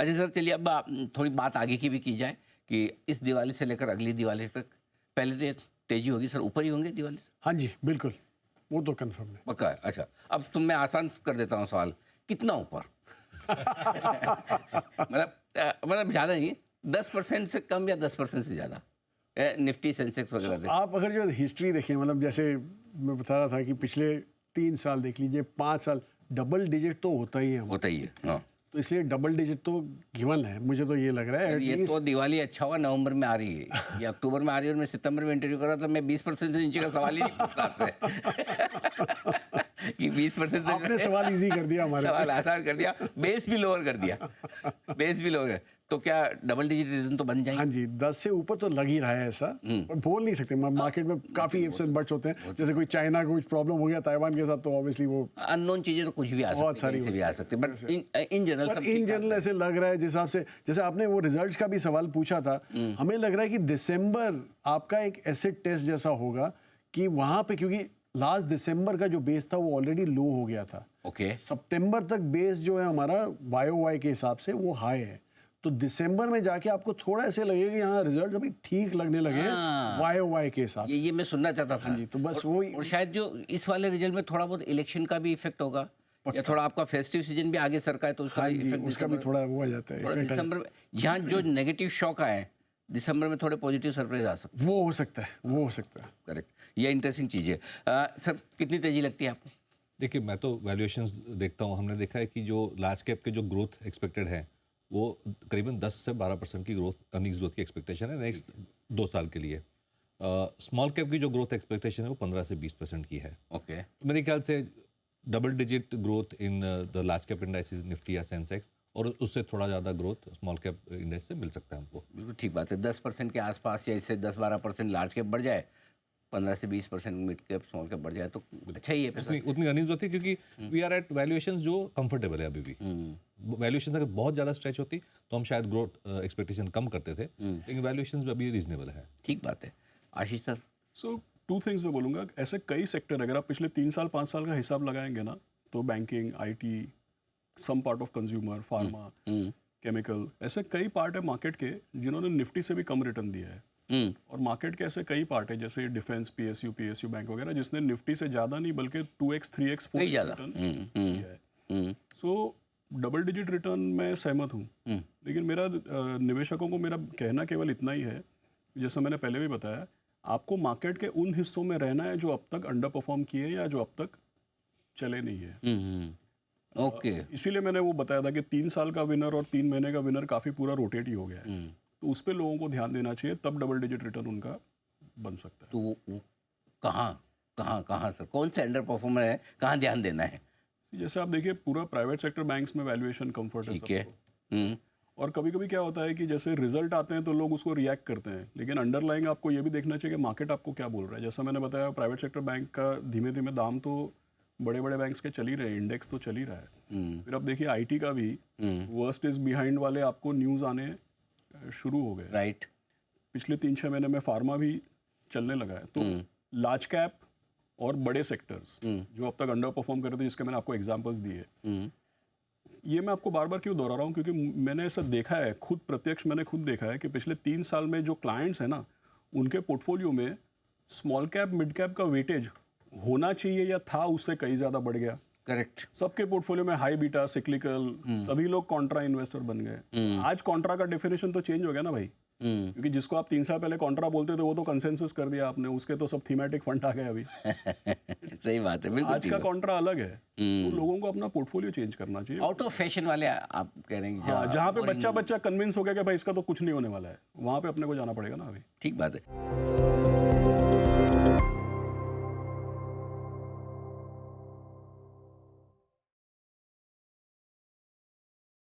अच्छा सर, चलिए अब थोड़ी बात आगे की भी की जाए कि इस दिवाली से लेकर अगली दिवाली तक पहले तो तेजी होगी सर, ऊपर ही होंगे दिवाली से? हाँ जी बिल्कुल, वो तो कंफर्म है। पक्का है। अच्छा, अब तुम मैं आसान कर देता हूँ सवाल, कितना ऊपर? मतलब ज़्यादा नहीं, 10% से कम या 10% से ज़्यादा? निफ्टी सेंसेक्स वगैरह आप अगर जो हिस्ट्री देखें, मतलब जैसे मैं बता रहा था कि पिछले 3 साल देख लीजिए, 5 साल, डबल डिजिट तो होता ही है, होता ही है। हाँ, तो इसलिए डबल डिजिट तो गिवन है, मुझे तो ये लग रहा है। ये तो दिवाली अच्छा हुआ नवंबर में आ रही है, ये अक्टूबर में आ रही है और मैं सितंबर में इंटरव्यू कर रहा था, मैं 20% से नीचे का सवाल ही नहीं पूछता आपसे कि 20% से। आपने सवाल इजी कर दिया, हमारे सवाल आसान कर दिया, बेस भी लोअर कर दिया, बेस भी लोअर। तो क्या डबल डिजिट रिटर्न तो बन जाएंगे? हाँ जी, 10 से ऊपर तो लग ही रहा है ऐसा, पर बोल नहीं सकते, मार्केट में काफी इफ्स एंड बट्स होते हैं। जैसे कोई चाइना को कुछ प्रॉब्लम हो गया ताइवान के साथ, तो ऑब्वियसली वो अननोन चीजें तो कुछ भी आ सकती है, कहीं भी आ सकती है, बट इन जनरल ऐसे लग रहा है, जिस हिसाब से जैसे आपने वो रिजल्ट्स का भी सवाल पूछा था, हमें लग रहा है कि दिसंबर आपका एक एसिड टेस्ट जैसा होगा, कि वहां पे, क्योंकि लास्ट दिसंबर का जो बेस था वो ऑलरेडी लो हो गया था। ओके, सितंबर तक बेस जो है हमारा YOY के हिसाब से वो हाई है, तो दिसंबर में जाके आपको थोड़ा ऐसे लगेगा कि हाँ रिजल्ट अभी ठीक लगने लगे हैं YOY के हिसाब से। ये मैं सुनना चाहता था। हाँ जी, तो बस वही, और शायद जो इस वाले रिजल्ट में थोड़ा बहुत इलेक्शन का भी इफेक्ट होगा, या थोड़ा आपका फेस्टिव सीजन भी आगे सरका है तो उसका इफेक्ट, उसका भी थोड़ा वो आ जाता है। दिसंबर में यहाँ जो नेगेटिव शॉक आए, दिसंबर में थोड़े पॉजिटिव सरप्राइज आ सकते हैं। वो हो सकता है, वो हो सकता है। करेक्ट, ये इंटरेस्टिंग चीज़ है। सर, कितनी तेजी लगती है आपको? देखिए, मैं तो वैल्यूएशंस देखता हूँ। हमने देखा है कि जो लार्ज कैप के जो ग्रोथ एक्सपेक्टेड है वो करीबन 10 से 12% की ग्रोथ, अर्निंग्स ग्रोथ की एक्सपेक्टेशन है नेक्स्ट 2 साल के लिए। स्मॉल कैप की जो ग्रोथ एक्सपेक्टेशन है वो 15 से 20% की है। ओके, मेरे ख्याल से double digit growth in the large cap indices, Nifty या सेंसेक्स, और उससे थोड़ा ज़्यादा ग्रोथ स्मॉल कैप इंडेक्स से मिल सकता है हमको। बिल्कुल ठीक बात है। 10% के आसपास या इससे 10-12% लार्ज कैप बढ़ जाए, 15 से 20% मिड कैप स्मॉल कैप बढ़ जाए तो अच्छा ही है। उतनी अर्निंग्स होती है, क्योंकि वी आर एट वैल्यूएशंस जो कंफर्टेबल है अभी भी। वैल्यूएशंस अगर बहुत ज़्यादा स्ट्रेच होती तो हम शायद ग्रोथ एक्सपेक्टेशन कम करते थे, लेकिन वैल्यूएशंस भी अभी रीजनेबल है। ठीक बात है। आशीष सर? सो 2 थिंग्स मैं बोलूँगा, ऐसे कई सेक्टर, अगर आप पिछले 3 साल 5 साल का हिसाब लगाएंगे ना, तो banking, IT, some part of consumer, pharma, chemical, ऐसे कई पार्ट है मार्केट के जिन्होंने निफ्टी से भी कम रिटर्न दिया है। और मार्केट के ऐसे कई पार्ट है जैसे डिफेंस, PSU बैंक वगैरह, जिसने निफ्टी से ज़्यादा नहीं बल्कि 2x 3x 4x रिटर्न दिया है। सो डबल डिजिट रिटर्न मैं सहमत हूँ, लेकिन मेरा निवेशकों को मेरा कहना केवल इतना ही है, जैसा मैंने पहले भी बताया, आपको मार्केट के उन हिस्सों में रहना है जो अब तक अंडर परफॉर्म किए या जो अब तक चले नहीं है। ओके, इसीलिए मैंने वो बताया था कि 3 साल का विनर और 3 महीने का विनर काफ़ी पूरा रोटेट ही हो गया है, तो उस पर लोगों को ध्यान देना चाहिए, तब डबल डिजिट रिटर्न उनका बन सकता है। तो वो कहाँ सर, कौन से अंडर परफॉर्मर है, कहाँ ध्यान देना है? जैसे आप देखिए, पूरा प्राइवेट सेक्टर बैंक्स में वैल्यूएशन कंफर्ट है ठीक है। सबको। और कभी कभी क्या होता है कि जैसे रिजल्ट आते हैं तो लोग उसको रिएक्ट करते हैं, लेकिन अंडरलाइंग आपको ये भी देखना चाहिए कि मार्केट आपको क्या बोल रहा है। जैसा मैंने बताया, प्राइवेट सेक्टर बैंक का धीमे धीमे दाम तो बड़े बड़े बैंक्स के चल ही रहे हैं, इंडेक्स तो चल ही रहा है। फिर आप देखिए IT का भी वर्स्ट इज बिहाइंड वाले आपको न्यूज़ आने शुरू हो गए। राइट, पिछले 3-6 महीने में फार्मा भी चलने लगा है। तो लार्ज कैप और बड़े सेक्टर्स जो अब तक अंडर परफॉर्म कर रहे थे, जिसके मैंने आपको एग्जांपल्स दिए, ये मैं आपको बार बार क्यों दोहरा रहा हूँ, क्योंकि मैंने ऐसा देखा है, खुद प्रत्यक्ष मैंने खुद देखा है कि पिछले 3 साल में जो क्लाइंट्स हैं ना, उनके पोर्टफोलियो में स्मॉल कैप मिड कैप का वेटेज होना चाहिए या था, उससे कहीं ज़्यादा बढ़ गया। करेक्ट। सबके पोर्टफोलियो में हाई बीटा, सिक्लिकल, सभी लोग कॉन्ट्रा इन्वेस्टर बन गए। आज कॉन्ट्रा का डेफिनेशन तो चेंज हो गया ना भाई, क्योंकि जिसको आप 3 साल पहले कॉन्ट्रा बोलते थे वो तो कंसेंसस कर दिया आपने, उसके तो सब थीमेटिक फंड आ गए अभी। सही बात है, बिल्कुल। आज का कॉन्ट्रा अलग है, तो लोगों को अपना पोर्टफोलियो चेंज करना चाहिए। आउट ऑफ फैशन वाले आप कह रहे हैं, हाँ, जहाँ पे बच्चा कन्विंस हो गया कि भाई इसका तो कुछ नहीं होने वाला है, वहाँ पे अपने को जाना पड़ेगा ना अभी। ठीक बात है।